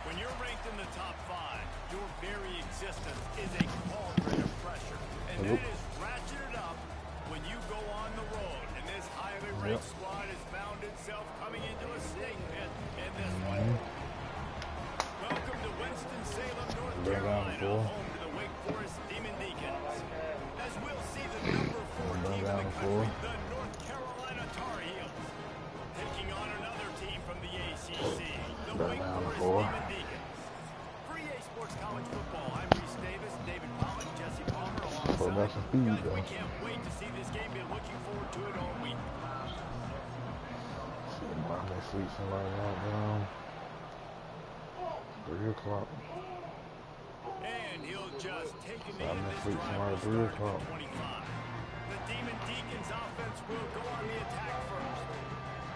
When you're ranked in the top 5, your very existence is a cauldron of pressure. And that is ratcheted up when you go on the road. And this highly ranked squad has found itself coming into a snake pit in this one. Welcome to Winston-Salem, North Carolina, home to the Wake Forest Demon Deacons. As we'll see the number 4 team in the country, the North Carolina Tar Heels, taking on another team from the ACC, the Wake Forest Demon Deacons. For EA Sports College Football, I'm Reese Davis, David Pollock, Jesse Palmer alongside. Guys, we can't wait to see this game. Been looking forward to it all week. I'm gonna sleep somebody out down. 3 o'clock. And he'll just take a knee I'm in gonna this sleep drive. somebody Will at 3 start o'clock. at 25. The Demon Deacons offense will go on the attack first.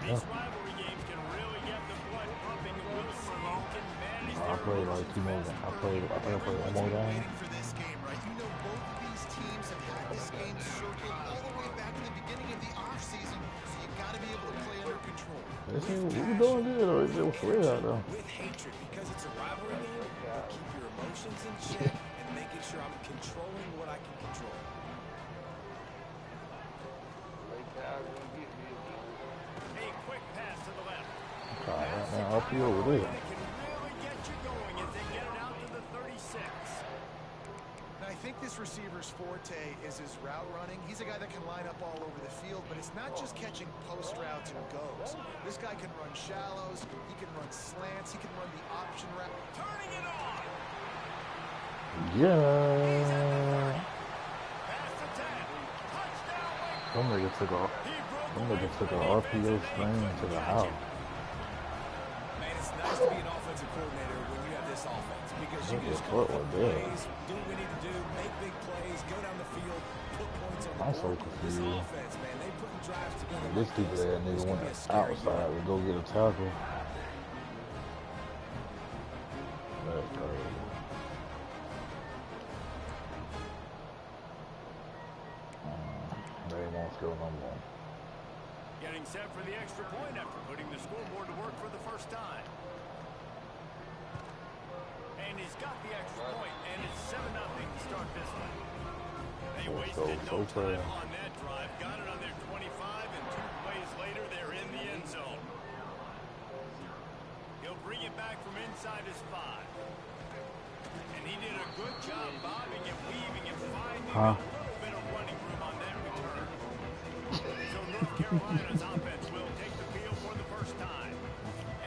These rivalry games can really get the blood pumping, and we'll see who can manage I played like 2 more. I played one more game. Waiting for this game, right? You know both of these teams have had this game circled all the way back to the beginning of the offseason, so you've got to be able to play under control. We were doing good, or it was sweet out there. With hatred, because it's a rivalry game, keep your emotions in check and making sure I'm controlling what I can control. A quick pass to the left. Right now, up here over there. It can really get you going as they get it out to the 36. And I think this receiver's forte is his route running. He's a guy that can line up all over the field, but it's not just catching post routes and goes. This guy can run shallows, he can run slants, he can run the option route. Turning it on. Yeah. Pass attempt. Touchdown, Wake. Them niggas took a RPO string to the house. Man, it's nice to be an offensive coordinator when you have this offense because you can just What call was up that? plays, do what we need to do, make big plays, go down the field, put points on the I'm so board. This confused. offense, man, they putting drives together. This stupid ass nigga went outside to go get a tackle. That's crazy. They won't score no more. Getting set for the extra point after putting the scoreboard to work for the first time. And he's got the extra point, and it's 7-0 to start this one. They wasted no time on that drive. Got it on their 25, and 2 plays later, they're in the end zone. He'll bring it back from inside his 5. And he did a good job bobbing and weaving and finding a little bit of running room on that return. So North Carolina's offense will take the field for the first time.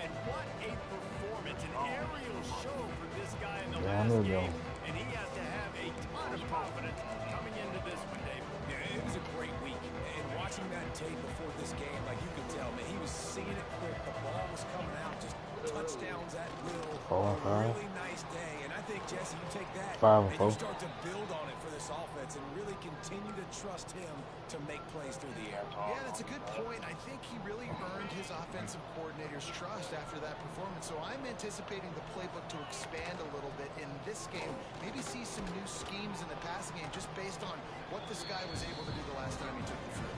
And what a performance, an aerial show for this guy in the last game. And he has to have a ton of confidence coming into this one, Dave. Yeah, it was a great week. And watching that tape before this game, like you could tell, man, he was seeing it quick. The ball was coming out, just touchdowns at will. A really nice day. And I think, Jesse, you take that and you start to build on it for this offense and really continue to trust him to make plays through the air. Yeah, that's a good point. I think he really earned his offensive coordinator's trust after that performance. So I'm anticipating the playbook to expand a little bit in this game. Maybe see some new schemes in the passing game just based on what this guy was able to do the last time he took the field.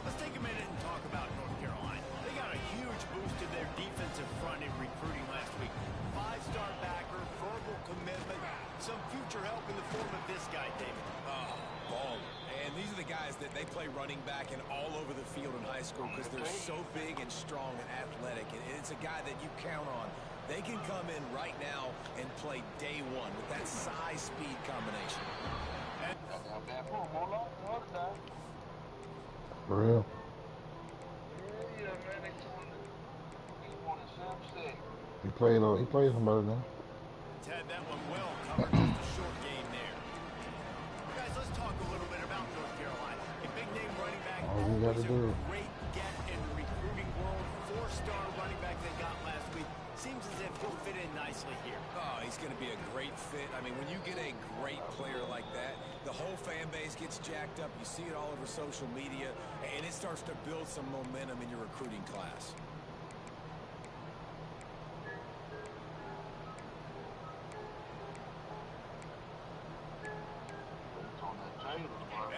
Let's take a minute and talk about North Carolina. They got a huge boost to their defensive front in recruiting last week. 5-star backer, verbal commitment, some future help in the form of this guy, David. Baller. And these are the guys that they play running back and all over the field in high school because they're so big and strong and athletic. And it's a guy that you count on. They can come in right now and play day one with that size-speed combination. For real? He played somebody now. Had that one well covered, just a short game there. Guys, let's talk a little bit about North Carolina. A big name running back, All you gotta do. great get in the recruiting world. 4-star running back they got last week. seems as if he'll fit in nicely here. Oh, he's going to be a great fit. I mean, when you get a great player like that, the whole fan base gets jacked up. You see it all over social media, and it starts to build some momentum in your recruiting class.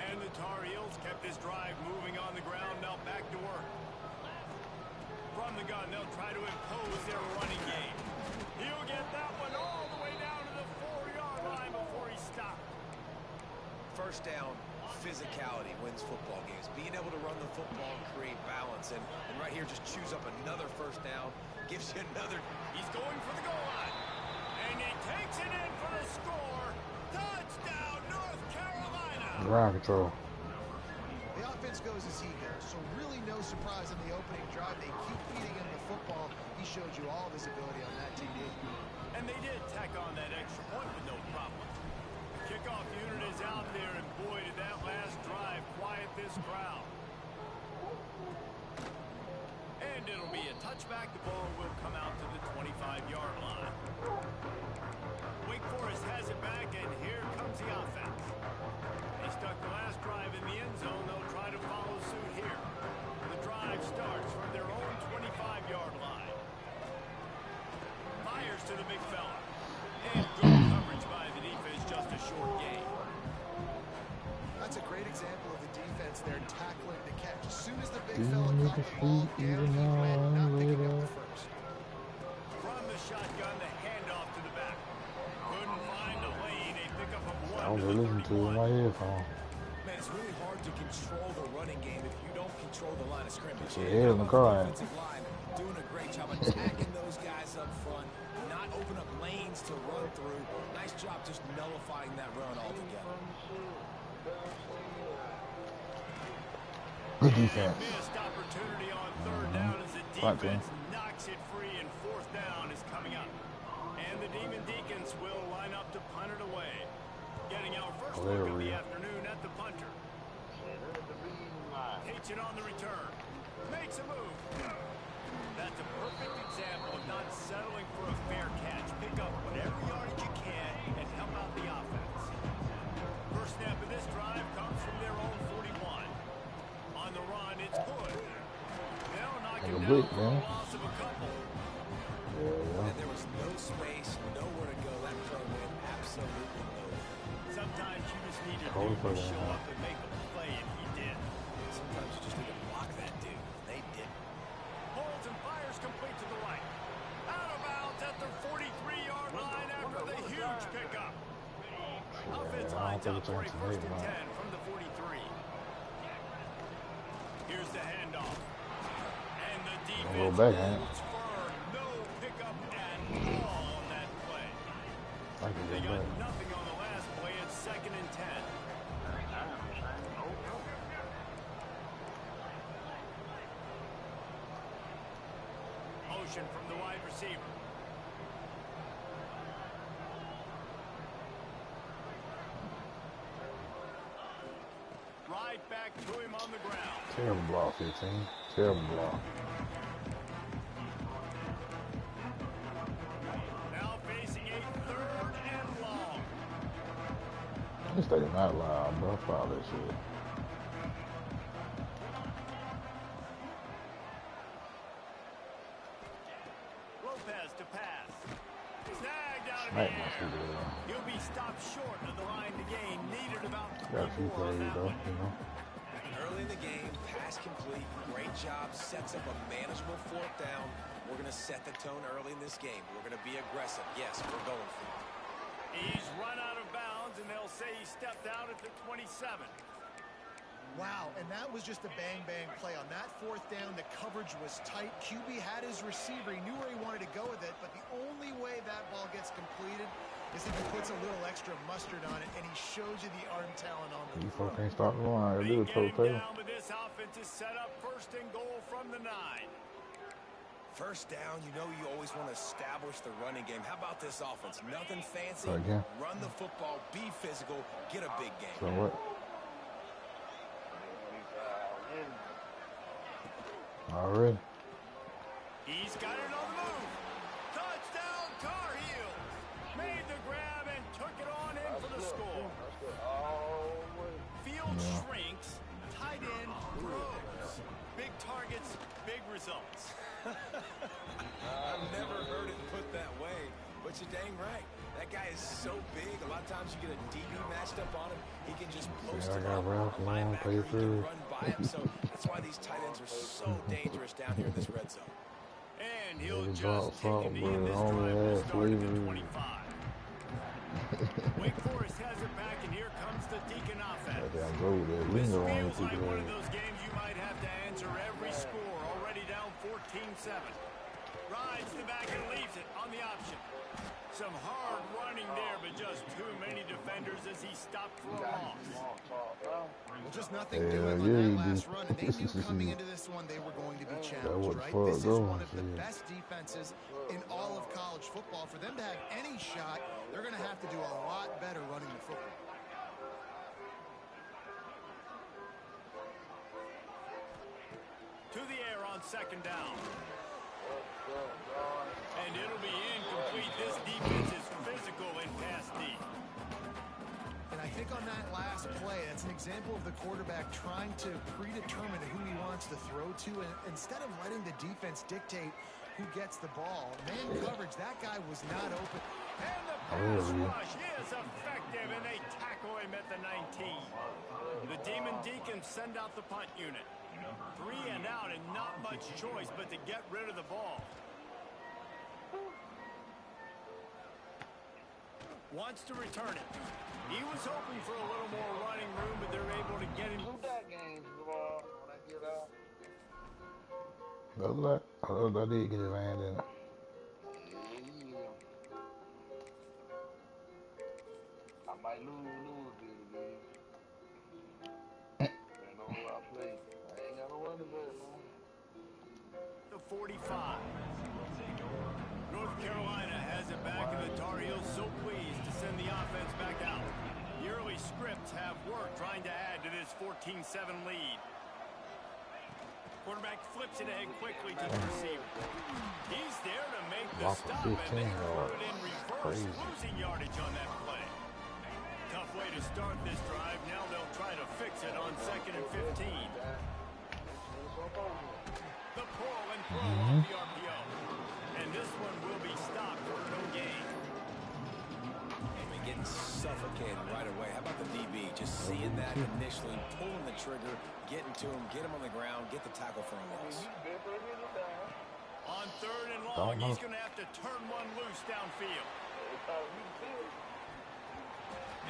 And the Tar Heels kept this drive moving on the ground, now back to work. From the gun, they'll try to impose their running game. He'll get that one all the way down to the 4-yard line before he stopped. First down, physicality wins football games. Being able to run the football and create balance. And right here, just choose up another first down. Gives you another. He's going for the goal line. And he takes it in for the score. Touchdown, North Carolina. Ground control. The offense goes as he goes, so really no surprise on the opening drive. They keep feeding him the football. He showed you all of his ability on that TD. And they did tack on that extra point with no problem. The kickoff unit is out there, and boy, did that last drive quiet this crowd. And it'll be a touchback. The ball will come out to the 25-yard line. Wake Forest has it back, and here comes the offense. They stuck the last drive in the end zone. They'll try to follow suit here. The drive starts from their own 25-yard line. Fires to the big fella. And good coverage by the defense, just a short gain. That's a great example of the defense there tackling the catch. As soon as the big fella caught the ball down, he ran, not picking up the first. From the shotgun, the handoff to the back. Couldn't find a lane. They pick up a I one was to the listening to it in 31. my earphone. Man, it's really hard to control the running game if you don't control the line of scrimmage. Yeah, hear in the car. Offensive line doing a great job attacking those guys up front, not open up lanes to run through. Nice job just nullifying that run altogether. Good defense. Missed opportunity on third down as the defense knocks it free, and fourth down is coming up. And the Demon Deacons will line up to punt it away. Getting our first look of the afternoon at the punter. Takes it on the return. Makes a move. That's a perfect example of not settling for a fair catch. Pick up whatever yardage you can and help out the offense. First snap of this drive comes from their own 41. On the run, it's good. They'll knock him down for a loss of a couple. And there was no space, nowhere to go. That throw went absolutely nowhere. Sometimes you just need a dude to show up and make a play, and he did. Sometimes you just need to block that dude. They did. Holds and fires complete to the right. Out of bounds at the 43-yard line after the huge pickup. Offense lines up for a first and 10 from the 43. Here's the handoff. And the defense holds firm. No pickup at all on that play. They got nothing on the last play. It's second and 10. Motion from the wide receiver. Right back to him on the ground. Terrible block, 15. Terrible block. Now facing a third and long. This thing is not loud, bro. Follow that shit. Lopez to pass. Snagged out of Smack the my shit, air. He'll be stopped short of the line to gain. Needed about got a few 3 more on plays, that though, one. you know. Early in the game, pass complete, great job, sets up a manageable fourth down. We're going to set the tone early in this game. We're going to be aggressive. Yes, we're going for it. He's run out of bounds, and they'll say he stepped out at the 27. Wow, and that was just a bang-bang play. On that fourth down, the coverage was tight. QB had his receiver. He knew where he wanted to go with it, but the only way that ball gets completed is if he puts a little extra mustard on it, and he shows you the arm talent on the throw. Can't stop the line. They get him down, but this offense is set up first and goal from the 9. First down, you know you always want to establish the running game. How about this offense? Nothing fancy. Again. Run the football, be physical, get a big game. So what? Already. He's got it on the move. results. I've never heard it put that way, but you're dang right. That guy is so big. A lot of times you get a DB matched up on him. He can just post him up. A linebacker, he can run by him. So that's why these tight ends are so dangerous down here in this red zone. And he'll just take a knee in this drive. Will start at the 25. Wake Forest has it back, and here comes the Deacon offense. This feels like one of those games you might have to answer every score. Already down 14-7. Rides the back and leaves it on the option. Some hard running there, but just too many defenders as he stopped for a loss. Well, just nothing doing on that last run, and they knew coming into this one they were going to be challenged, right? This is one of the best defenses in all of college football. For them to have any shot, they're going to have to do a lot better running the football. To the air on second down. And it'll be incomplete. This defense is physical and pass deep. And I think on that last play, that's an example of the quarterback trying to predetermine who he wants to throw to. And instead of letting the defense dictate who gets the ball, man coverage, that guy was not open. And the pass rush is effective, and they tackle him at the 19. The Demon Deacons send out the punt unit. 3 and out, and not much choice but to get rid of the ball. Wants to return it. He was hoping for a little more running room, but they're able to get him. I did get his hand in it. I might lose it. You know who I play. I ain't got no running back, man. The 45. North Carolina has it back, and the Tar Heels so pleased to send the offense back out. The early scripts have worked trying to add to this 14-7 lead. Quarterback flips it ahead quickly to the receiver. He's there to make the stop, and they throw it in reverse, losing yardage on that play. Tough way to start this drive. Now they'll try to fix it on 2nd and 15. The pull and throw off the RPO. And this one will be stopped for no gain. And we're getting suffocated right away. How about the DB? Just seeing that initially, pulling the trigger, getting to him, get him on the ground, get the tackle for a loss. On 3rd and long, he's going to have to turn one loose downfield.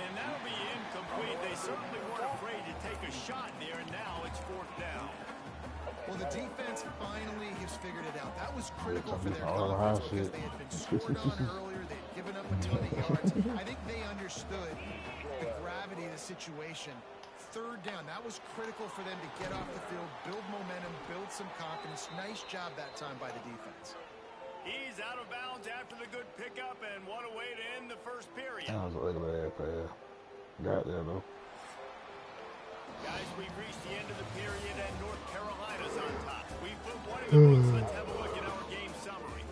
And that'll be incomplete. They certainly weren't afraid to take a shot there, and now it's 4th down. Well, the defense finally has figured it out. That was critical for their offense because they had been scored on earlier. They had given up a ton of yards. I think they understood the gravity of the situation. 3rd down, that was critical for them to get off the field, build momentum, build some confidence. Nice job that time by the defense. He's out of bounds after the good pickup, and what a way to end the first period. That was a ugly ass pass. Got there though. Guys, we've reached the end of the period, and North Carolina's on top. We've put one in the books. Let's have a look at our game summary.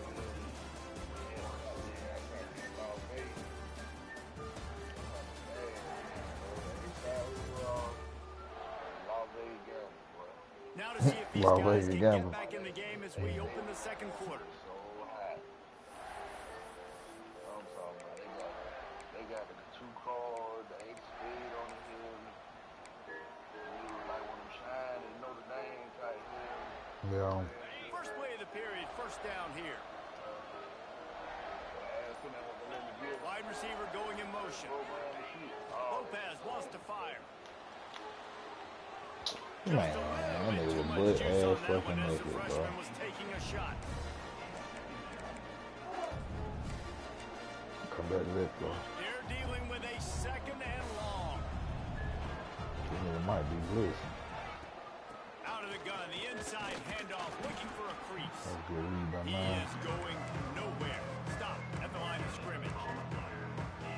Now to see if these guys can get back in the game as we open the 2nd quarter. They got the 2 card, the 8 speed on the hill. Like when I'm shining, Notre Dame type hill. Yeah. First play of the period, 1st down here. Wide receiver going in motion. Lopez wants to fire. Man, I need a butt ass fucking naked, bro. Was taking a shot. Come back to that, bro. They're dealing with a 2nd and long. It might be blitz. Out of the gun, the inside handoff, looking for a crease. That's good read by He mine. is going nowhere. Stop at the line of scrimmage.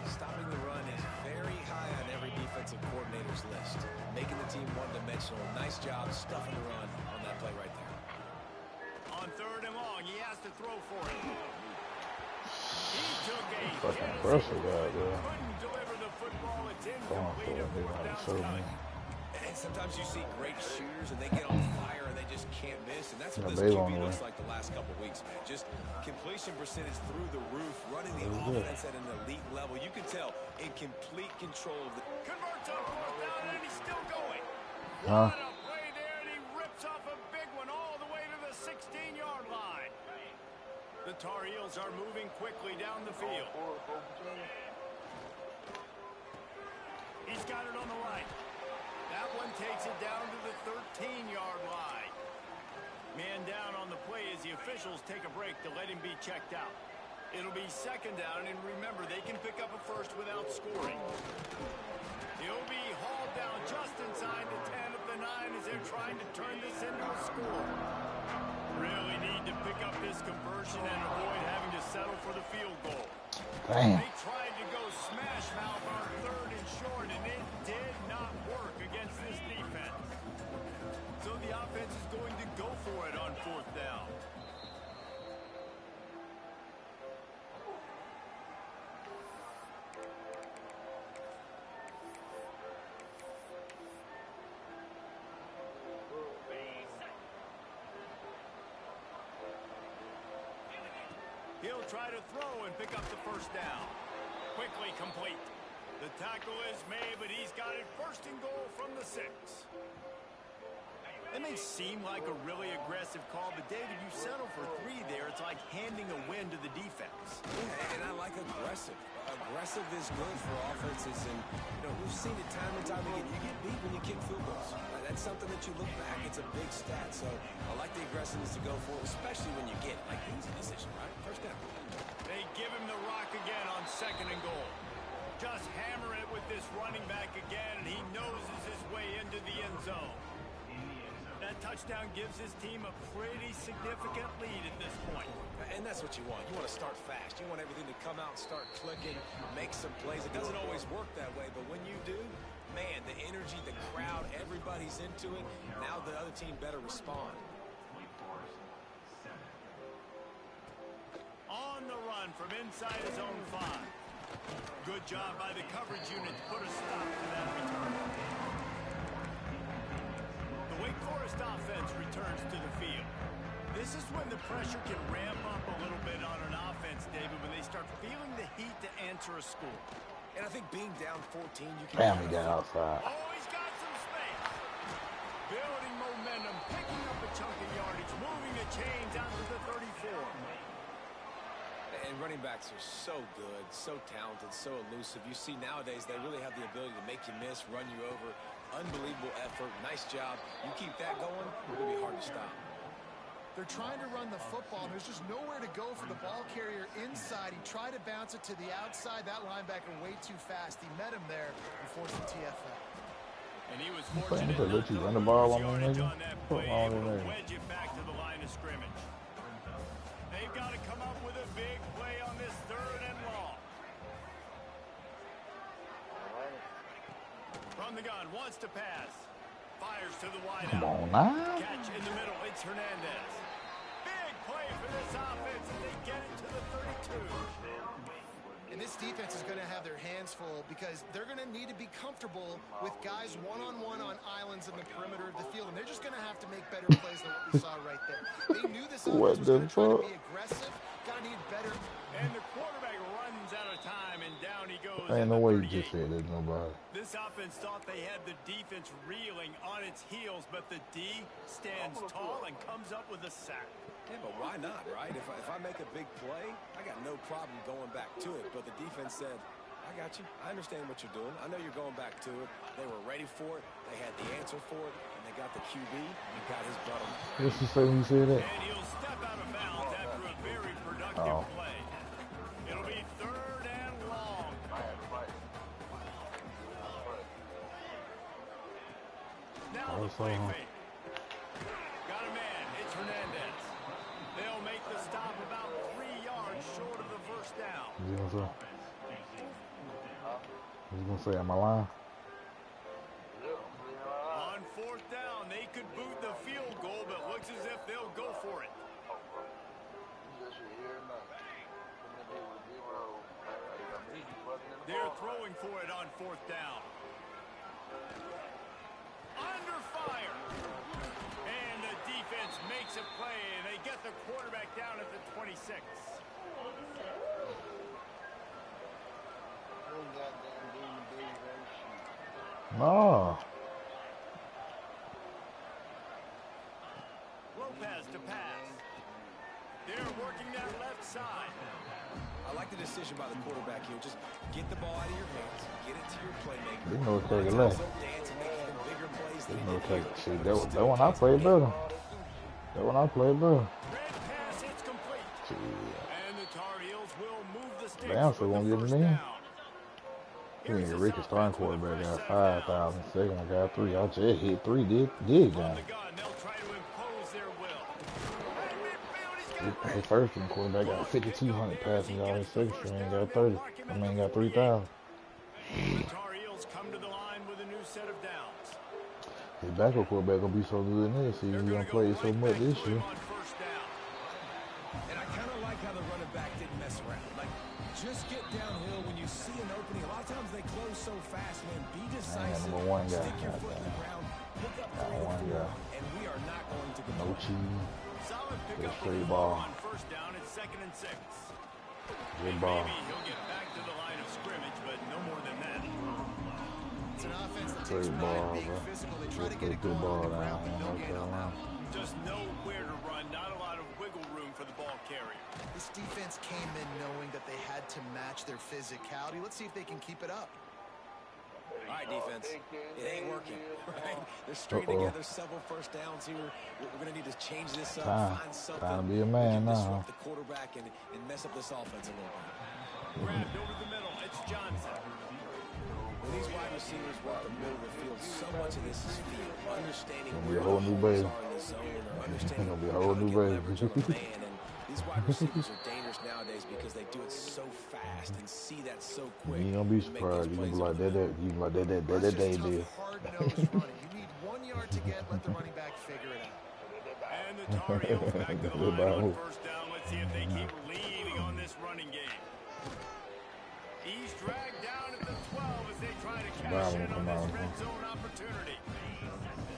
Stopping the run is very high on every defensive coordinator's list. Making the team one-dimensional. Nice job stuffing the run on that play right there. On 3rd and long, he has to throw for it. He took a Fucking hit. impressive out there. Couldn't deliver the football. It's Going for incomplete. it, they like so mean. And sometimes you see great shooters and they get on fire and they just can't miss. And that's what this they QB on the looks like the last couple weeks, man. Just completion percentage through the roof, running the offense at an elite level. You can tell in complete control of the... Converts on fourth down, and he's still going. Huh? What a play there, and he rips off a big one all the way to the 16-yard line. The Tar Heels are moving quickly down the field. He's got it on the right. That one takes it down to the 13-yard line. Man down on the play as the officials take a break to let him be checked out. It'll be second down, and remember, they can pick up a first without scoring. He'll be hauled down just inside the 10 of the 9 as they're trying to turn this into a score. Really need to pick up this conversion and avoid having to settle for the field goal. Damn. They tried to go smash mouth on third and short, and it did not work against this defense. So the offense is going to go for it on fourth down. He'll try to throw and pick up the first down. Quickly complete. The tackle is made, but he's got it first and goal from the 6. It may seem like a really aggressive call, but David, you settle for 3 there. It's like handing a win to the defense. And I like aggressive. Aggressive is good for offenses, and we've seen it time and time again. You get beat when you kick field goals. That's something that you look back. It's a big stat, so I like the aggressiveness to go for it, especially when you get it. Like, easy decision, right? First down. They give him the rock again on second and goal. Just hammer it with this running back again, and he noses his way into the end zone. That touchdown gives his team a pretty significant lead at this point. And that's what you want. You want to start fast. You want everything to come out and start clicking, make some plays. It doesn't always work that way, but when you do, man, the energy, the crowd, everybody's into it. Now the other team better respond. On the run from inside his own 5. Good job by the coverage unit to put a stop to that return. The Wake Forest offense returns to the field. This is when the pressure can ramp up a little bit on an offense, David, when they start feeling the heat to answer a score. And I think being down 14, you can... Damn, he got outside. Oh, he's got some space. Building momentum, picking up a chunk of yardage, moving the chains out to the 34. And running backs are so good, so talented, so elusive. You see nowadays they really have the ability to make you miss, run you over. Unbelievable effort. Nice job. You keep that going, it's going to be hard to stop. They're trying to run the football, and there's just nowhere to go for the ball carrier inside. He tried to bounce it to the outside. That linebacker way too fast. He met him there and forced the TFL. And he was fortunate to let you run the ball on that play, wedge it back to the line of scrimmage. They've got to come up with a big play on this third and long. From the gun, wants to pass. Fires to the wide Come out. on now. Catch in the middle, it's Hernandez. Big play for this offense as they get it to the 32. And this defense is going to have their hands full because they're going to need to be comfortable with guys one-on-one on islands in the perimeter of the field. And they're just going to have to make better plays than what we saw right there. They knew this offense was going to try to be aggressive. Got to need better. And the quarterback runs out of time, and down he goes. Ain't no way you just said there's nobody. This offense thought they had the defense reeling on its heels, but the D stands tall and comes up with a sack. Yeah, but why not, right? If I make a big play, I got no problem going back to it. But the defense said, I got you. I understand what you're doing. I know you're going back to it. They were ready for it. They had the answer for it. And they got the QB and got his butt on. What's he say when you say that? And he'll step out of bounds after a very productive play. It'll be third and long. Now the play fake. Got a man. It's Hernandez. They'll make the stop about 3 yards short of the first down. What's he gonna say? Am I lying? On fourth down, they could boot the field goal, but looks as if they'll go for it. They're throwing for it on fourth down. 6. No. Lopez to pass. They're working that left side. I like the decision by the quarterback here. Just get the ball out of your hands, get it to your playmaker. They know take it left. Dance and make even bigger plays They than know he did take. here. See, that one I played better. That one I played better. Red pass, it's complete. See. And the Tar Heels will move the sticks Damn, for so won't the get first me. down. I mean, Here's Ricky this starting offense with a quarterback fresh got set of downs. 5,000. Second, I got 3. I just hit 3. Did On that. the gun, they'll try to impose their will. Right midfield, he's got His first team quarterback got 5,200 passing yards. His second string got 30. I mean, got 3,000. The Tar Heels come to the line with a new set of downs. His backup quarterback gonna be so good in this season. He gonna play so much this year. On first down. And I kind of like how the running back didn't mess around. Like, just get downhill when you see an opening. A lot of times they close so fast, man. Be decisive. number one guy. Stick your foot in the ground. Pick up 3 or 4, and we are not going to No complain. cheese. Solid pick Good up straight of the ball. on first down. It's 2nd and 6. Good ball. Maybe he'll get back to the line of scrimmage, but no more than that. It's an offense that Great takes pride ball, in being bro. physical. They try to Just get put it good going ball on the down. ground, but no gain on that. Just know where to run. Not a lot of wiggle room for the ball carrier. This defense came in knowing that they had to match their physicality. Let's see if they can keep it up. All right, defense. It ain't working, right? They're stringing together several first downs here. We're going to need to change this up, find something. Time to be a man that can now. disrupt the quarterback and mess up this offense a little bit. Grabbed over the middle. It's Johnson. When these wide receivers work the middle of the field, so much of this is feel, understanding Gonna be where a whole the new holes baby. are in the zone, or understanding Gonna be a how whole to new get baby. leverage on a man. And these wide receivers are dangerous nowadays because they do it so fast and see that so quick. You ain't gonna be and make those surprised. You gonna plays be like over that. You gonna be like That's that just day tough, did. hard-nosed running. You need 1 yard to get, let the running back figure it out. And the Tar Heels back to the line on first down. Let's see if they keep leading on this running game. He's dragged down at the 12 as they try to cash in on this red zone opportunity.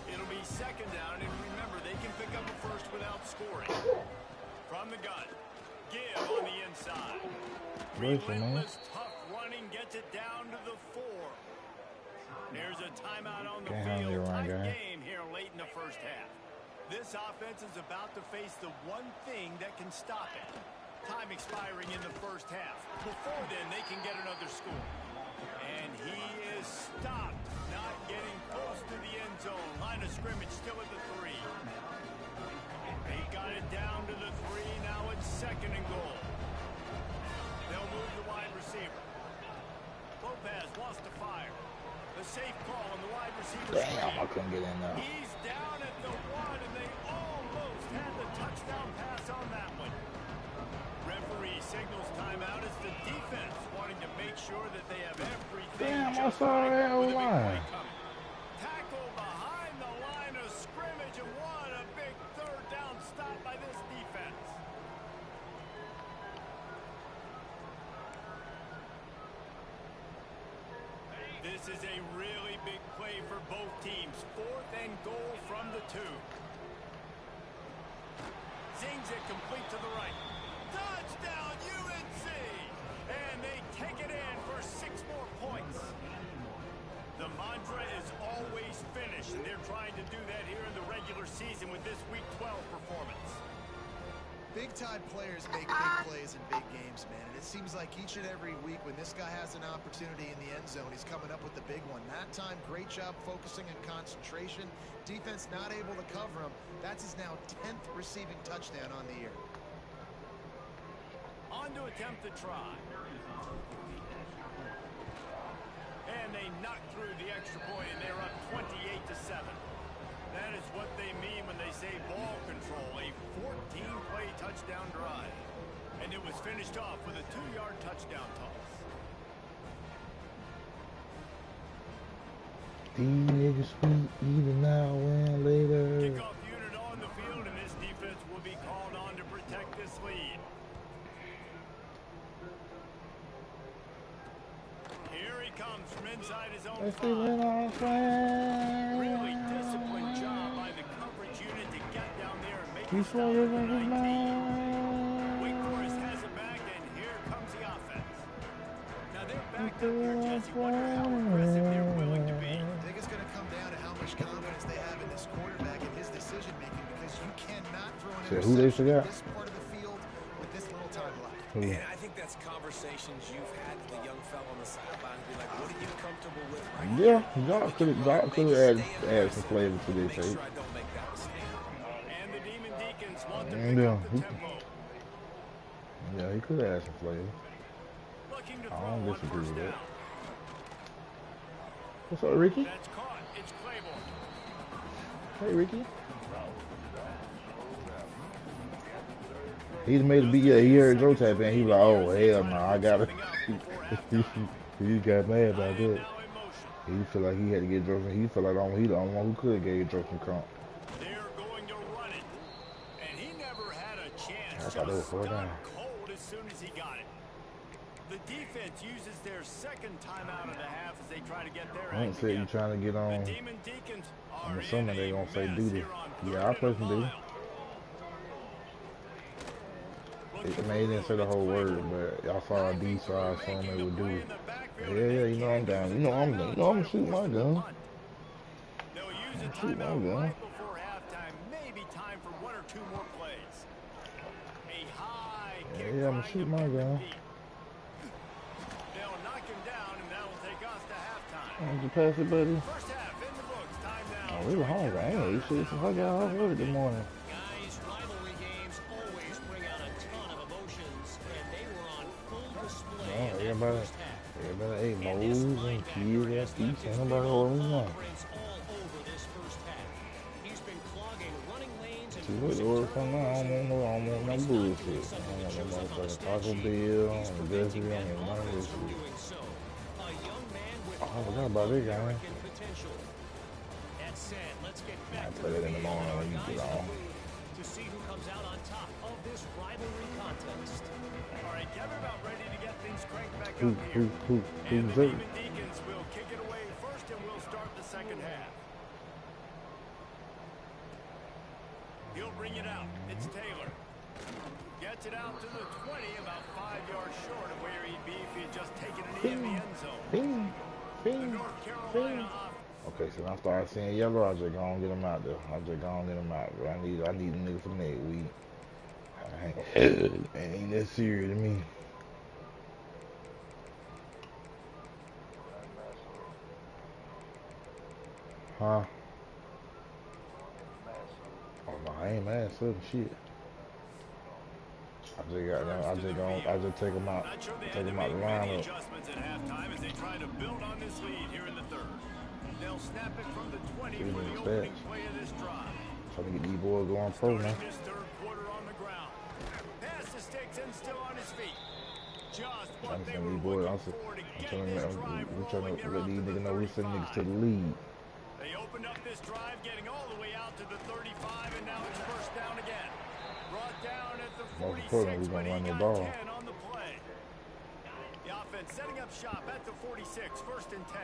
It'll be 2nd down, and remember, they can pick up a first without scoring. From the gun, give on the inside. Relentless, tough running gets it down to the 4. There's a timeout on the field. Tight game here late in the first half. This offense is about to face the one thing that can stop it. Time expiring in the first half. Before then, they can get another score. And he is stopped, not getting close to the end zone. Line of scrimmage still at the 3. He got it down to the 3. Now it's 2nd and goal. They'll move the wide receiver. Lopez wants to fire. The safe call on the wide receiver. Damn, I couldn't get in there. He's down at the 1, and they almost had the touchdown pass on that one. Referee signals timeout as the defense wanting to make sure that they have everything. Damn, I saw that line. Tackle behind the line of scrimmage, and what a big 3rd down stop by this defense. This is a really big play for both teams. 4th and goal from the 2. Zings it complete to the right. Touchdown, UNC! And they take it in for 6 more points. The mantra is always finish, and they're trying to do that here in the regular season with this Week 12 performance. Big-time players make big plays in big games, man. And it seems like each and every week when this guy has an opportunity in the end zone, he's coming up with the big one. That time, great job focusing and concentration. Defense not able to cover him. That's his now 10th receiving touchdown on the year. On to attempt the try. And they knock through the extra point, and they're up 28-7. That is what they mean when they say ball control, a 14-play touchdown drive. And it was finished off with a 2-yard touchdown toss. These niggas sweet, either now or later. Kickoff unit on the field, and this defense will be called on to protect this lead. Here he comes from inside his own 5. Really disciplined job by the coverage unit to get down there and make the stop for the 19. Wait for his up here, Jesse. Wonder how aggressive they're willing to be. I think it's going to come down to how much confidence they have in this quarterback and his decision making, because you cannot throw an Who they interception in forgot? this part of the field with this little time left. Who? And I think that's conversations you've had with the young fella on the sideline. Be like, what are you comfortable with right now? Yeah, y'all could have added some flavor to this tape. Sure I don't make that mistake. And the Demon Deacons want to pick up the tempo. Yeah, he could have added some flavor. Looking to I throw don't on disagree first with that. down. What's up, Ricky? That's caught. It's Claiborne. Hey, Ricky. He's made a beat. Yeah, he heard Joe tap in. He was like, "Oh hell no, I got it." He got mad about that. He felt like he had to get Joe. He felt like he the only one who could get Joe some comp. They're going to run it, and he never had a chance. I thought they were Just four got down. cold as soon as he got it. The defense uses their second timeout of the half as they try to get their I ain't act said you together. trying to get The on. Demon Deacons are I'm assuming they in a gonna say mess duty. here on Yeah, I 3rd and a personally do. mile. I mean, he didn't say the whole word, but y'all saw a D, so I assume they would do it. Yeah, you know I'm down. You know I'm gonna shoot my gun. They'll use a Shoot my timeout gun. right before halftime. Maybe time for 1 or 2 more plays. A high kick Yeah, I'm gonna trying shoot to my pick gun. deep. They'll knock him down, and that will take us to halftime. Did you pass it, buddy? First half in the books. Time now. Oh, we were hungry. I ain't ate shit since I got off work this morning. Guys, rivalry games always bring out a ton of emotions, and they were on full display Oh, in that first half. Everybody ate moles and kids and feet. Ain't nobody holding me on. Prints all over this first half. He's been clogging running lanes and See what the order from now? I don't want no bullshit. I don't want no motherfucking Taco Bell and Gussie. I don't want none of this shit. doing so. A young man with Oh, I forgot about this guy. American potential. That said, let's get I back to play that in the morning when you get on. to see who comes out on top of this rivalry contest. All right, Kevin, about ready to get things cranked back Who, up here. who's And the it? Demon Deacons will kick it away first, and we'll start the second half. He'll bring it out. It's Taylor. Gets it out to the 20, about 5 yards short of where he'd be if he had just taken it in the end zone. Bing, The bing, North Carolina bing. offense. Okay, so when I start seeing yellow, I just gonna get them out there. I just gonna get them out, bro. I need a nigga for next week. Ain't that serious to me. Huh? Oh no, I ain't mad, so shit. I just take them out. Not sure they Take had to them out make the many lineup. adjustments at halftime as they try to build on this lead here in the third. They'll snap it from the 20 See for the the opening stats. play of this drive. Trying to get these boys going pro, man. Starting this third quarter on the ground. Pass to Sticks and still on his feet. Just what I'm they telling were these boys, looking for to get I'm this trying drive to rolling. They're let up these to the niggas know we send niggas to the 35. lead. They opened up this drive, getting all the way out to the 35, and now it's first down again. Brought down at the Most 46, importantly, we but gonna he run the got ball. 10 on the play. The offense setting up shop at the 46, first and 10.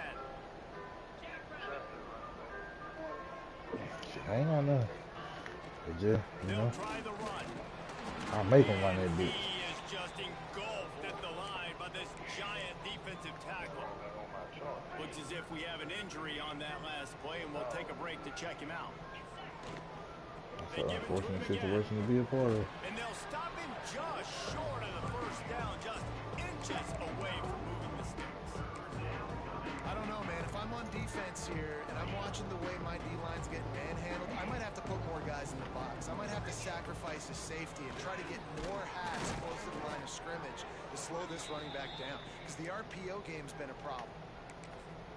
Shit, I ain't got nothing. It just, you They'll know, try the run. I make them run that bitch. He is just engulfed at the line by this giant defensive tackle. Looks as if we have an injury on that last play, and we'll take a break to check him out. That's an unfortunate situation to be a part of. And they'll stop him just short of the first down, just inches away from moving the sticks. I don't know, man. If I'm on defense here and I'm watching the way my D-line's getting manhandled, I might have to put more guys in the box. I might have to sacrifice his safety and try to get more hats close to the line of scrimmage to slow this running back down. Because the RPO game's been a problem.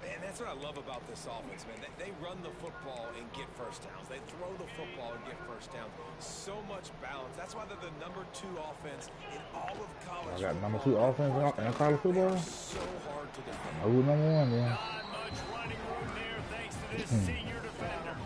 Man, that's what I love about this offense, man. They run the football and get first downs. They throw the football and get first downs. So much balance. That's why they're the #2 offense in all of college I got football. #2 offense in college football. So hard to defend. Who's #1 then? Not much running room there thanks to this senior defender.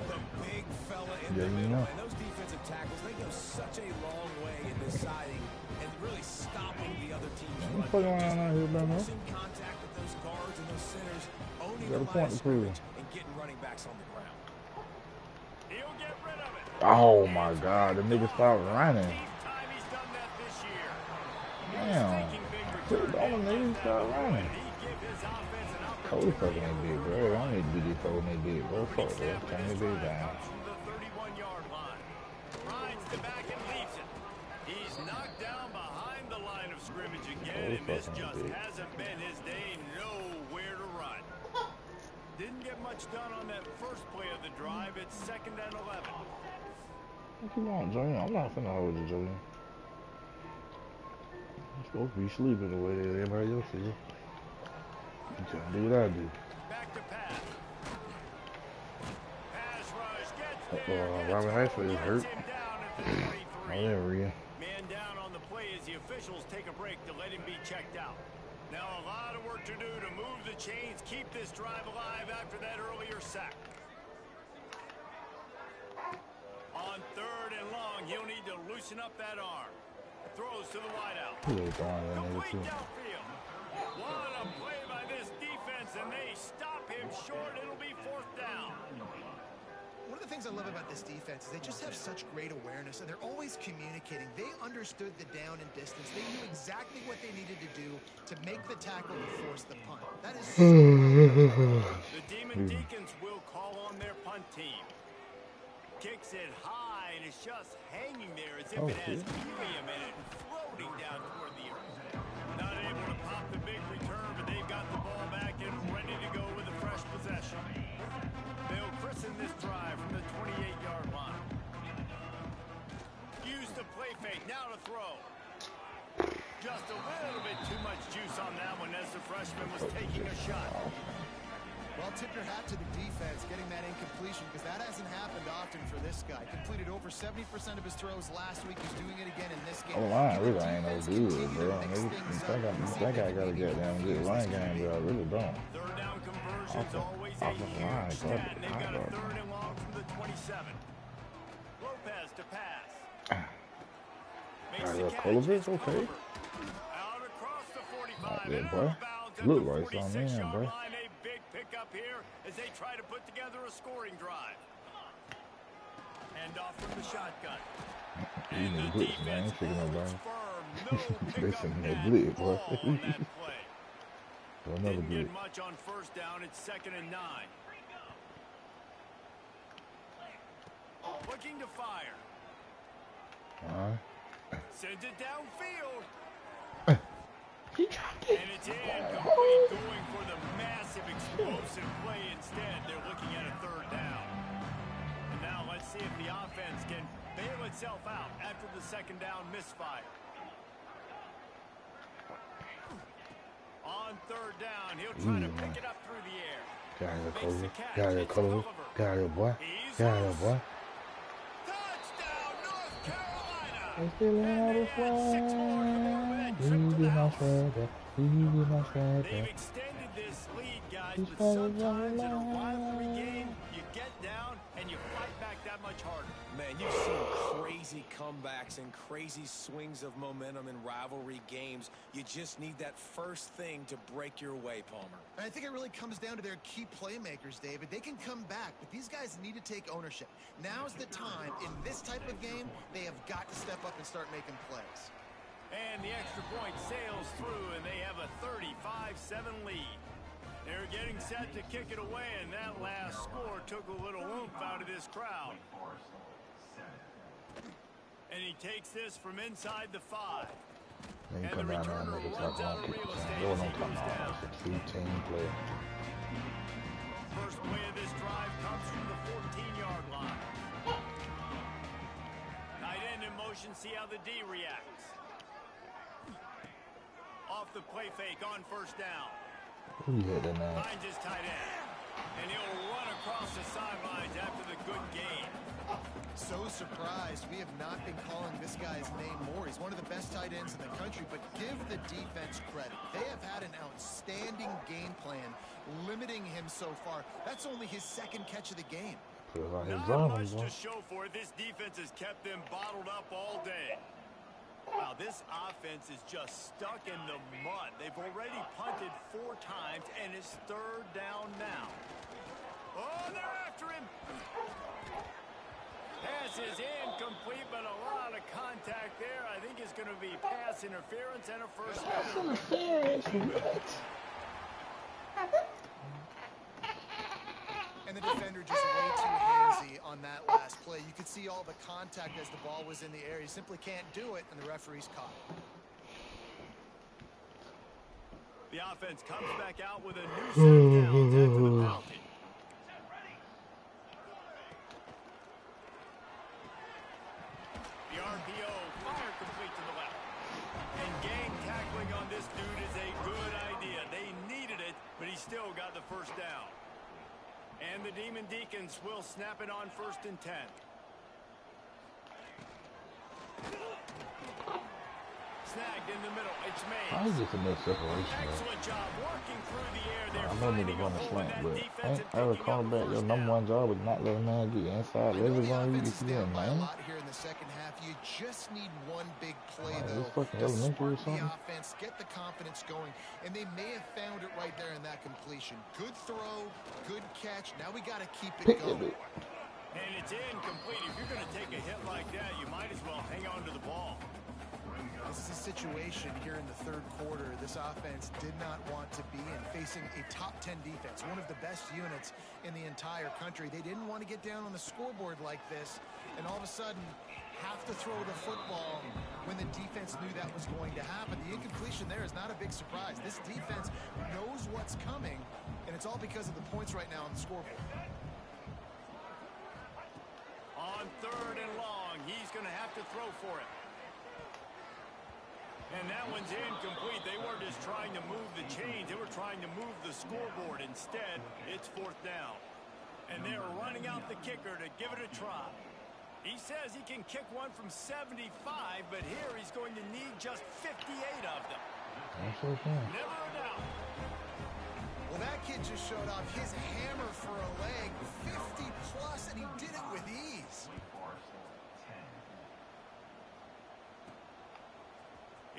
The big fella in Yeah, the you middle. know. And those defensive tackles, they go such a long way in deciding and really stopping the other team's I'm run. fucking around out here, man. Forcing contact with those guards and those centers, owning Got a the point line to of prove. scrimmage and getting running backs on the ground. He'll get rid of it. Oh my God, the nigga stopped running. Eighth time he's done that this year. Damn. Taking big The return only man nigga left that stopped one, running. and he Cold fucking that big, bro. I don't need to be this cold in that big, bro. Fuck, bro. Turn that big down. From the 31-yard line. Rides the back and leaves it. He's knocked down behind the line of scrimmage again, and this just hasn't been his day. Nowhere to run. Didn't get much done on that first play of the drive. It's 2nd and 11. What you want, Julian? I'm not finna hold you, Julian. You're supposed to be sleeping the way that everybody else is. You can't do what I do. Back to pass. Pass rush gets there. Robert Hatfield is hurt. Him down at the 23. Oh, there we go. Man down on the play as the officials take a break to let him be checked out. Now a lot of work to do to move the chains, keep this drive alive after that earlier sack. On 3rd and long, he'll need to loosen up that arm. Throws to the wideout. Complete downfield. What a play by this defense, and they stop him short. It'll be 4th down. One of the things I love about this defense is they just have such great awareness, and they're always communicating. They understood the down and distance. They knew exactly what they needed to do to make the tackle and force the punt. That is so The Demon Deacons will call on their punt team. Kicks it high, and it's just hanging there as if it has helium in it, floating down toward the earth. Not able to pop the big return, but they've got the ball back and ready to go with a fresh possession. They'll christen this drive from the 28-yard line. Use the play fake, now to throw. Just a little bit too much juice on that one as the freshman was taking a shot. Well, tip your hat to the defense getting that incompletion, because that hasn't happened often for this guy. Completed over 70% of his throws last week. He's doing it again in this game. Oh, line really ain't no good, bro. You think I gotta get down and get line game, but I really don't. 3rd down conversion's always a huge stat. They've got a 3rd and long from the 27. Lopez to pass. Makes the catch. Okay. Out across the 45. Not yet, and boy. out of bounds at Look the like something, 46-yard bro. line. A big pickup here as they try to put together a scoring drive. Hand off from the shotgun. And the defense holds firm. No pickup at all on that play. Another Didn't good. get much on 1st down. It's 2nd and 9. Looking to fire. Sends it downfield. And it's incomplete, going for the massive explosive play instead. They're looking at a 3rd down. And now let's see if the offense can bail itself out after the 2nd down misfire. On 3rd down, he'll try to pick it up through the air. Got it, Makes Cole. the catch. Got it, It's Cole. Oliver. Got it, boy. He's Got it, loose. boy. Touchdown, North Carolina. I'm feeling And out they of add 6 more to go with that trip to the house. They've extended this lead, guys, but sometimes in a rivalry game, you get down and you fight back that much harder. Man, you've seen crazy comebacks and crazy swings of momentum in rivalry games. You just need that first thing to break your way, Palmer. And I think it really comes down to their key playmakers, David. They can come back, but these guys need to take ownership. Now's the time. In this type of game, they have got to step up and start making plays. And the extra point sails through, and they have a 35-7 lead. They're getting set to kick it away, and that last score took a little oomph out of this crowd. And he takes this from inside the 5. Then you And come the down there and returner make it runs talk out about of kick real the estate team. as he Don't talk goes about down. it's a 2-team play. First play of this drive comes from the 14-yard line. Tight end in motion, see how the D reacts. Off the play fake on 1st down. Who you hit that now? Finds his tight end. And he'll run across the sidelines after the good game. So surprised. We have not been calling this guy's name more. He's one of the best tight ends in the country, but give the defense credit. They have had an outstanding game plan limiting him so far. That's only his 2nd catch of the game. Not much to show for it. This defense has kept them bottled up all day. Wow, this offense is just stuck in the mud. They've already punted 4 times, and it's 3rd down now. Oh, they're after him. Pass is incomplete, but a lot of contact there. I think it's going to be pass interference and a 1st down. And the defender just way too handsy on that last play. You could see all the contact as the ball was in the air. He simply can't do it, and the referee's caught. The offense comes back out with a new set of downs after the penalty. The RPO, fire complete to the left. And gang tackling on this dude is a good idea. They needed it, but he still got the first down. And the Demon Deacons will snap it on 1st and 10. Snagged in the middle. It's made. I just a little separation. Excellent job working through the air there. I know me to run a slant, but ain't every cornerback your number one job is not let a man get inside. Let it run you if you in, man. Here in the second half, you just need one big play Is though. this fucking elementary or something? The offense, get the confidence going, and they may have found it right there in that completion. Good throw, good catch. Now we got to keep it going. And it's incomplete. If you're going to take a hit like that, you might as well hang on to the ball. This is a situation here in the third quarter this offense did not want to be in, facing a top 10 defense, one of the best units in the entire country. They didn't want to get down on the scoreboard like this and all of a sudden have to throw the football when the defense knew that was going to happen. The incompletion there is not a big surprise. This defense knows what's coming, and it's all because of the points right now on the scoreboard. On 3rd and long, he's going to have to throw for it. And that one's incomplete. They weren't just trying to move the chains. They were trying to move the scoreboard. Instead, it's 4th down. And they're running out the kicker to give it a try. He says he can kick one from 75, but here he's going to need just 58 of them. Never a doubt. Well, that kid just showed off his hammer for a leg, 50 plus, and he did it with ease.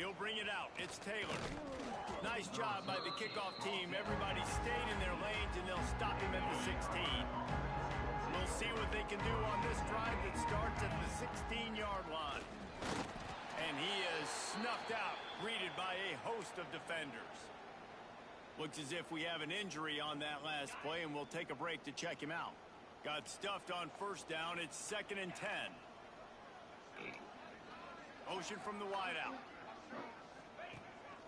He'll bring it out. It's Taylor. Nice job by the kickoff team. Everybody stayed in their lanes, and they'll stop him at the 16. We'll see what they can do on this drive that starts at the 16-yard line. And he is snuffed out, greeted by a host of defenders. Looks as if we have an injury on that last play, and we'll take a break to check him out. Got stuffed on 1st down. It's 2nd and 10. Motion from the wideout.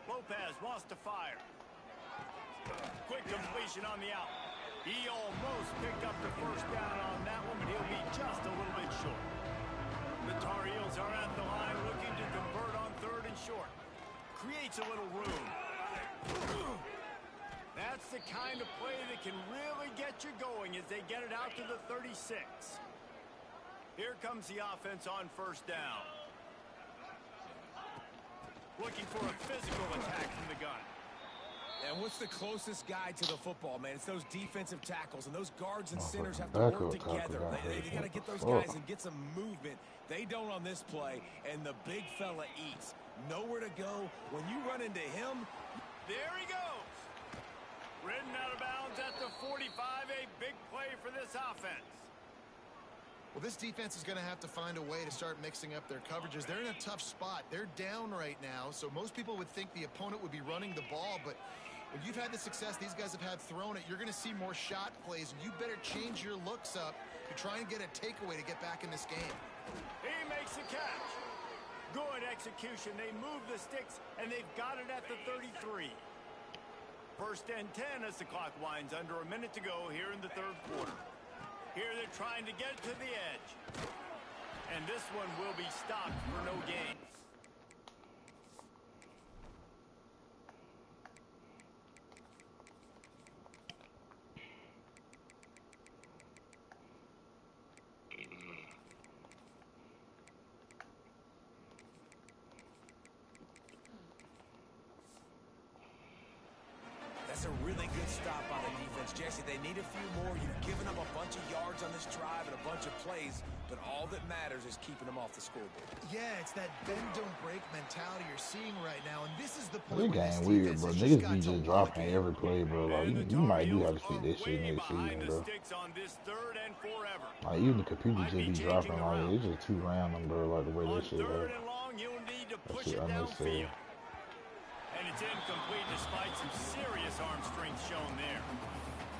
Lopez wants to fire. Quick completion on the out. He almost picked up the 1st down on that one, but he'll be just a little bit short. The Tar Heels are at the line looking to convert on 3rd and short. Creates a little room. That's the kind of play that can really get you going as they get it out to the 36. Here comes the offense on 1st down. Looking for a physical attack from the gun. And what's the closest guy to the football, man? It's those defensive tackles, and those guards and centers have to work together. They got to get those guys and get some movement. They don't on this play, and the big fella eats. Nowhere to go. When you run into him, there he goes. Ridden out of bounds at the 45, a big play for this offense. Well, this defense is going to have to find a way to start mixing up their coverages. They're in a tough spot. They're down right now, so most people would think the opponent would be running the ball, but when you've had the success these guys have had throwing it, you're going to see more shot plays, and you better change your looks up to try and get a takeaway to get back in this game. He makes the catch. Good execution. They move the sticks, and they've got it at the 33. 1st and 10 as the clock winds under a minute to go here in the 3rd quarter. Here they're trying to get to the edge. And this one will be stopped for no gain. that's a really good stop by the defense. Jesse, they need a few more. You've given them a bunch of yards on this drive and a bunch of plays, but all that matters is keeping them off the scoreboard. Yeah, it's that bend don't break mentality you're seeing right now, and this is the This point where game this weird, defense bro. has Niggas got be to just lock dropping in. every play, bro. Like, you might do have to fix that shit next season, bro. Like, even the computer just be dropping, like, it's just too random, bro, like, the way that shit is. That shit unnecessary. And it's incomplete despite some serious arm strength shown there.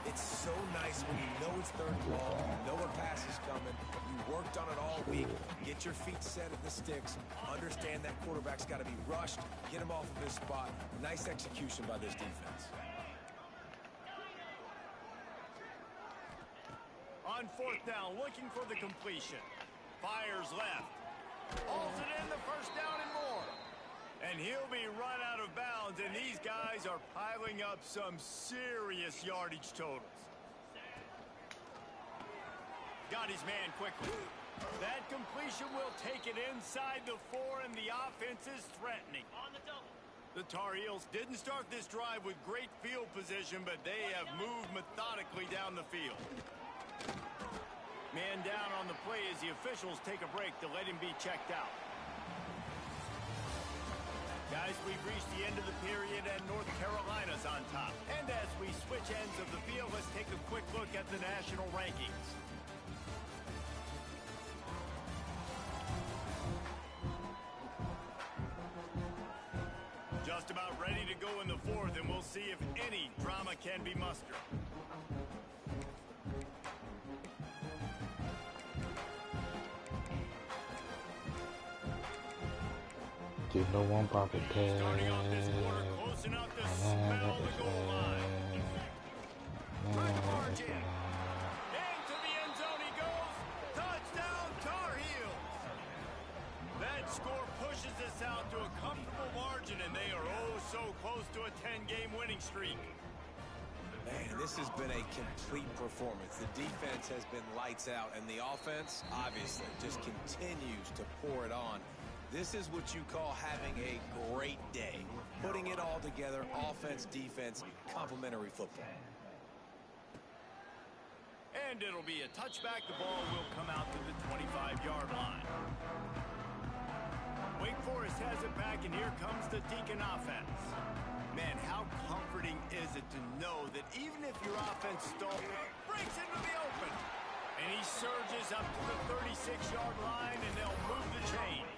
It's so nice when you know it's third and long, you know a pass is coming, you worked on it all week, get your feet set at the sticks, understand that quarterback's got to be rushed, get him off of his spot. Nice execution by this defense. On fourth down, looking for the completion. Fires left. Hauls it in, the first down and more. And he'll be run out of bounds, and these guys are piling up some serious yardage totals. Got his man quickly. That completion will take it inside the 4, and the offense is threatening. The Tar Heels didn't start this drive with great field position, but they have moved methodically down the field. Man down on the play as the officials take a break to let him be checked out. Guys, we've reached the end of the period, and North Carolina's on top. And as we switch ends of the field, let's take a quick look at the national rankings. Just about ready to go in the fourth, and we'll see if any drama can be mustered. Didn't know one pocket pass. Starting off this quarter, close enough to smell the goal line. Quick margin. Into the end zone he goes. Touchdown, Tar Heels. That score pushes us out to a comfortable margin, and they are oh so close to a 10-game winning streak. Man, this has been a complete performance. The defense has been lights out, and the offense, obviously, just continues to pour it on. This is what you call having a great day. Putting it all together, offense, defense, complementary football. And it'll be a touchback. The ball will come out to the 25-yard line. Wake Forest has it back, and here comes the Deacon offense. Man, how comforting is it to know that even if your offense stalls, it breaks into the open. And he surges up to the 36-yard line, and they'll move the chains.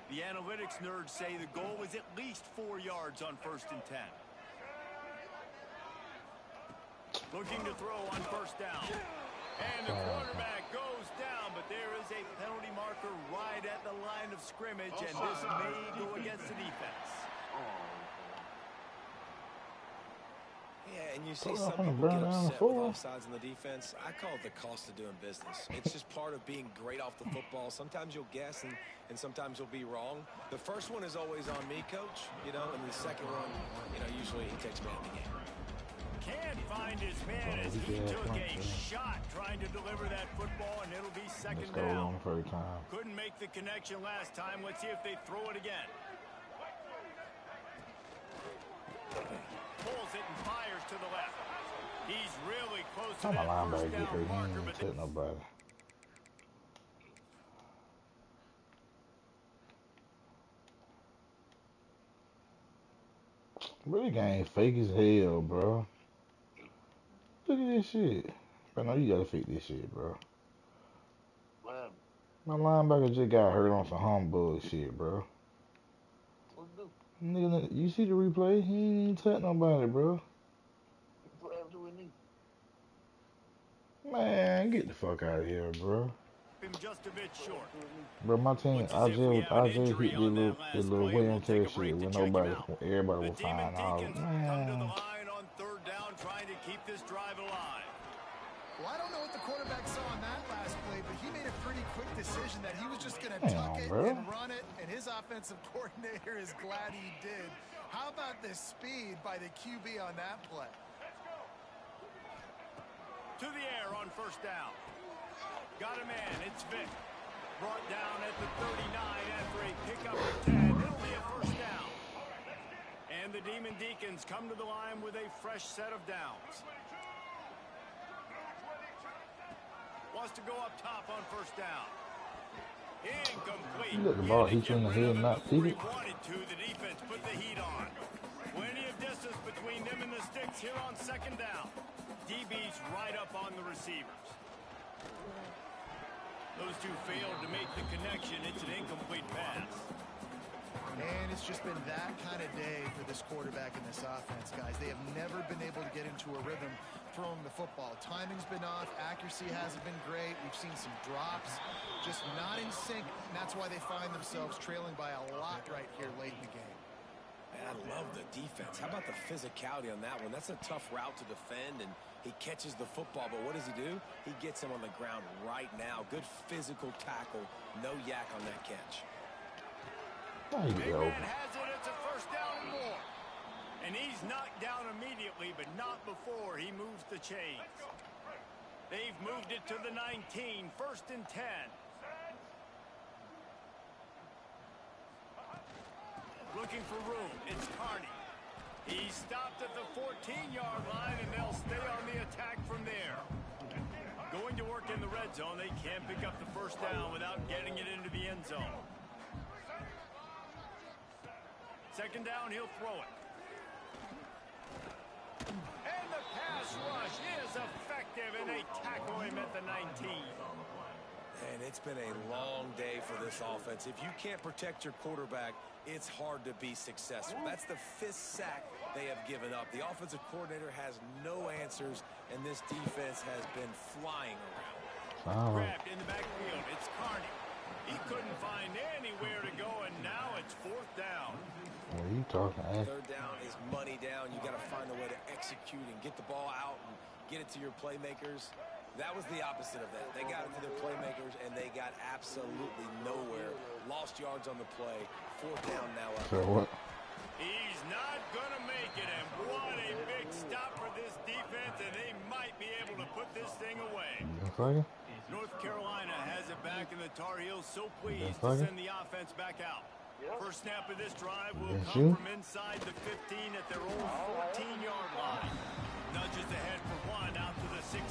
The analytics nerds say the goal is at least 4 yards on 1st and 10. Looking to throw on 1st down. And the quarterback goes down, but there is a penalty marker right at the line of scrimmage, and this may go against the defense. Yeah, and you see some people get upset with offsides on the defense. I call it the cost of doing business. It's just part of being great off the football. Sometimes you'll guess, and sometimes you'll be wrong. The first one is always on me, Coach, and the second one, usually he takes me out of the game. Can't find his man as he took a shot trying to deliver that football, and it'll be second down. Couldn't make the connection last time. Let's see if they throw it again. Pulls it and fires to the left. He's really close to that first down marker, but nobody. Bro, this game fake as hell, bro. Look at this shit. Bro, no, you gotta fix this shit, bro. Well, My linebacker just got hurt on some humbug shit, bro. what's do? Nigga, you see the replay? He ain't even touch nobody, bro. What happened to his knee? Man, get the fuck out of here, bro. him just a bit short. Bro, my team, I just hit this little William Taylor shit with nobody, everybody was fine. Come to the line on 3rd down, trying to keep this drive alive. Well, I don't know what the quarterback saw on that last play, but he made a pretty quick decision that he was just going to tuck it and run it, and his offensive coordinator is glad he did. How about the speed by the QB on that play? To the air on 1st down. Got a man, it's Vic. Brought down at the 39 after a pickup of 10. It'll be a 1st down. And the Demon Deacons come to the line with a fresh set of downs. Wants to go up top on 1st down. Incomplete. Look, the ball hits you in the head, not Wanted peek it. to, the defense put the heat on. Plenty of distance between them and the sticks here on 2nd down. DB's right up on the receivers. Those two failed to make the connection. It's an incomplete pass. And it's just been that kind of day for this quarterback and this offense, guys. They have never been able to get into a rhythm throwing the football. Timing's been off. Accuracy hasn't been great. We've seen some drops, just not in sync. And that's why they find themselves trailing by a lot right here late in the game. Man, I love the defense. How about the physicality on that one? That's a tough route to defend, and he catches the football, but what does he do? He gets him on the ground right now. Good physical tackle. No yak on that catch. There you Big go. man has it. It's a first down and more. And he's knocked down immediately, but not before he moves the chains. They've moved it to the 19. First and 10. Looking for room. It's Carney. He stopped at the 14-yard line, and they'll stay on the attack from there. Going to work in the red zone. They can't pick up the first down without getting it into the end zone. Second down, he'll throw it. And the pass rush is effective, and they tackle him at the 19. And it's been a long day for this offense. If you can't protect your quarterback, it's hard to be successful. That's the 5th sack they have given up. The offensive coordinator has no answers, and this defense has been flying around. Grabbed in the backfield. It's Carney. He couldn't find anywhere to go, and now it's 4th down. What are you talking about? Third down is money down. You got to find a way to execute and get the ball out and get it to your playmakers. That was the opposite of that. They got it to their playmakers, and they got absolutely nowhere. Lost yards on the play. 4th down now up. So what? He's not going to make it, and what a big stop for this defense, and they might be able to put this thing away. North Carolina has it back, and the Tar Heels so pleased to send the offense back out. First snap of this drive will come from inside the 15 at their own 14-yard line. Nudges ahead for one out to the 16.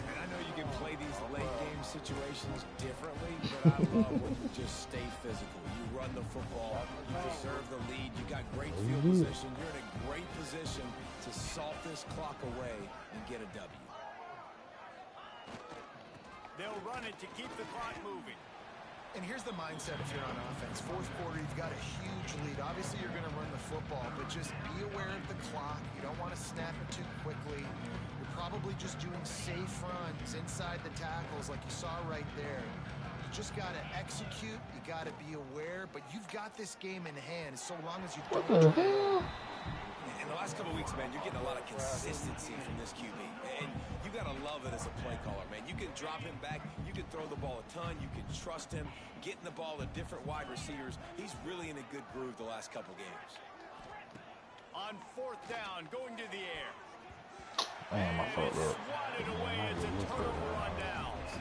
And I know you can play these late-game situations differently, but I love when you just stay physical. You run the football, you preserve the lead, you got great field position, you're in a great position to salt this clock away and get a W. They'll run it to keep the clock moving. And here's the mindset if you're on offense. 4th quarter, you've got a huge lead. Obviously, you're going to run the football, but just be aware of the clock. You don't want to snap it too quickly. You're probably just doing safe runs inside the tackles like you saw right there. You just got to execute. You got to be aware, but you've got this game in hand so long as you don't. What the hell? In the last couple of weeks, man, you're getting a lot of consistency from this QB. And you got to love it as a play caller, man. You can drop him back. You can throw the ball a ton. You can trust him. Getting the ball to different wide receivers. He's really in a good groove the last couple games. On 4th down, going to the air. Man, my fault, bro. Swatted away. It's a turnover on downs.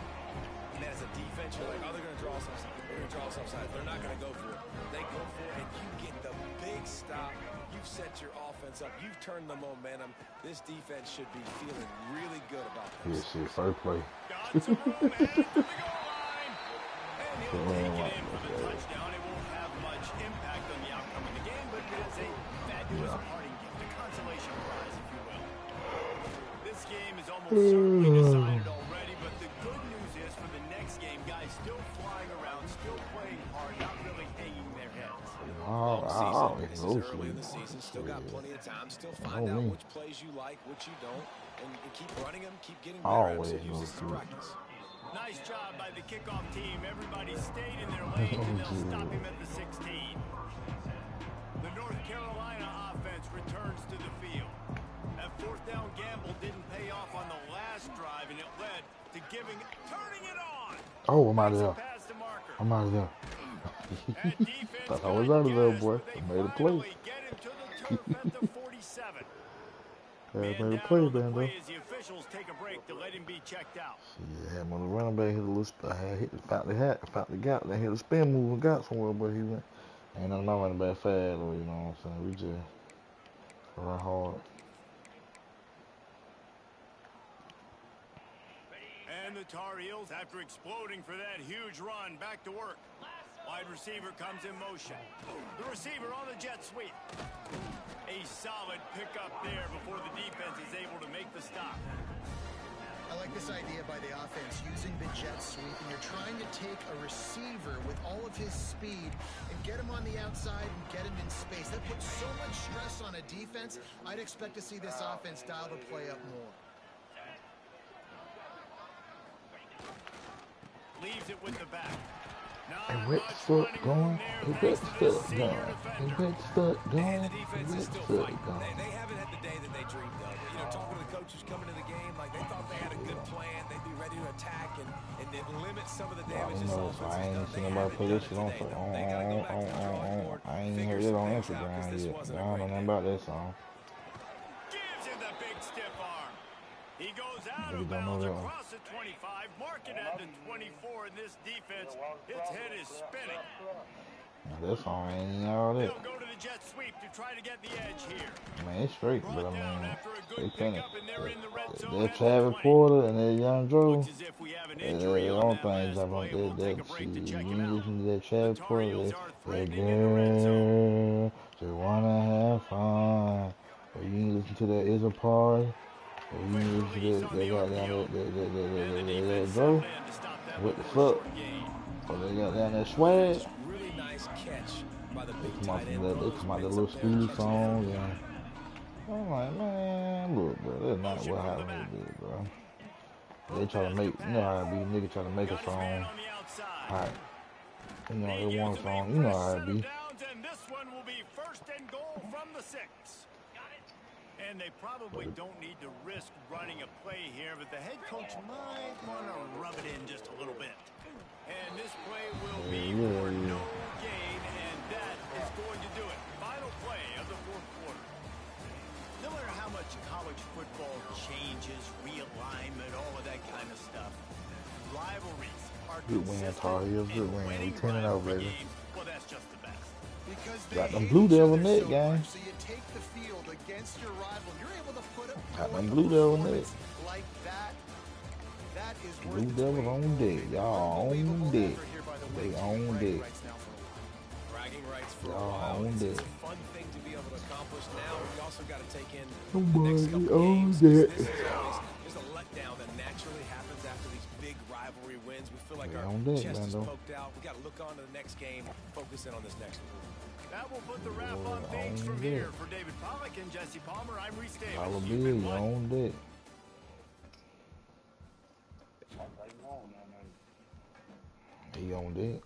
And as a defense, you're like, oh, they're going to draw us offside. They're going to draw us offside. They're not going to go for it. They go for it, and you get the big stop. You've set your offense up. You've turned the momentum. This defense should be feeling really good about this. Yeah, shit, first play. Got some room ahead to the goal line. And he'll take it in for the touchdown. It won't have much impact on the outcome of the game, but it is a fabulous parting gift, a consolation prize, if you will. This game is almost certainly decided already, but the good news is for the next game, guys still flying around, still playing hard, not really hanging their heads. This is early in the season. Still got plenty of time. Still find out which plays you like, which you don't, and keep running them, keep getting better. Use this to practice. Nice job by the kickoff team. Everybody stayed in their lane, and they'll stop him at the 16. The North Carolina offense returns to the field. That 4th down gamble didn't pay off on the last drive, and it led to turning it on. Oh, I'm out of there. Pass to Marker. I'm out of there. Thought I was out of there, boy. I made a play. Get him to the turf at the 47. Yeah, I made a play, man, though. The officials take a break to let him be checked out. Yeah, when the running back hit a little, found the gap, then hit a spin move and got somewhere, but he went. Ain't nothing my running back fast, though, you know what I'm saying? We just run hard. And the Tar Heels, after exploding for that huge run, back to work. Wide receiver comes in motion. The receiver on the jet sweep. A solid pickup there before the defense is able to make the stop. I like like this idea by the offense using the jet sweep, and you're trying to take a receiver with all of his speed and get him on the outside and get him in space. That puts so much stress on a defense. I'd expect to see this offense dial the play up more. Leaves it with the back. He wet stuck going. He wet stuck going. He wet stuck going. And the defense is still fighting. They haven't had the day that they dreamed of. You know, talking to the coaches coming to the game, like they thought they had a good plan. They'd be ready to attack and limit some of the damage this offense has I ain't done. seen They nobody haven't put done this it shit on. today, though. They got to go back to the drawing board. I ain't Figure heard it some on things out, 'cause Instagram this yet. wasn't I a don't know great nothing game. about that song. Gives him the big stiff arm. He goes out Niggas of don't know bounds that one. across the 25, marking at the 24 in this defense. Its head is spinning. Now, that song ain't all that. They'll go to the jet sweep to try to get the edge here. Man, it's straight, but I Brought down mean, after a they good couldn't. pickup, and they're in the red zone That at the Travis 20. Porter and that Young Joe, Looks as if we have an they injury on don't that things last up on play. We'll take a that break to shit. check You him ain't out. listen to that The Travis Tar Porter, Heels that are threatening in the red zone. girl, just wanna have fun. Or you ain't listen to that Is a Party. Or you Quick ain't listen release to on that the got RPO. down And the that defense Joe. settled in to stop that What one the for a fuck? short gain. Or they got down that swag. Really nice catch by the big They tight end. come Throws out the wins little up there and Scooby catches songs it. and I'm like, man, look, bro, that's not Motion what from the happened back. with it, bro. They Broke try it to as make, the you know how pass. it be, nigga try to make a Got his man song on the outside. hot. You know, Need they you want to a be song, you know fresh how set it of be. downs, and this one will be first and goal from the 6. And they probably don't need to risk running a play here, but the head coach might want to rub it in just a little bit. And this play will be for no gain, and that is going to do it. Final play of the fourth quarter. No matter how much college football changes, realignment, all of that kind of stuff, rivalries are Good win, Tar Heels, good win. We 10-0, baby. games, well, that's just the best. Because they Got them hate Blue each Devil other net, so gang. much, so you take the field against your rival. You're able to put up Got them a Blue Devil performance like that. That is worth Blue its Devils weight on in deck. gold. Y'all on Unbelievable deck. effort here by the They Wings. on Bragging deck. rights now for a while. Bragging rights for a Y'all while. on It's a deck. fun thing to be able to accomplish. Now we also got to take in the Somebody next couple on games. deck. This is always there's a letdown that naturally happens after these big rivalry wins. We feel like They our on deck, chest is Lando. poked out. We got to look on to the next game, focus in on this next one. That will put the wrap on things from here. For David Pollack and Jesse Palmer, I'm Reese Davis. Dollar You've bill, been you one. on deck. He on deck.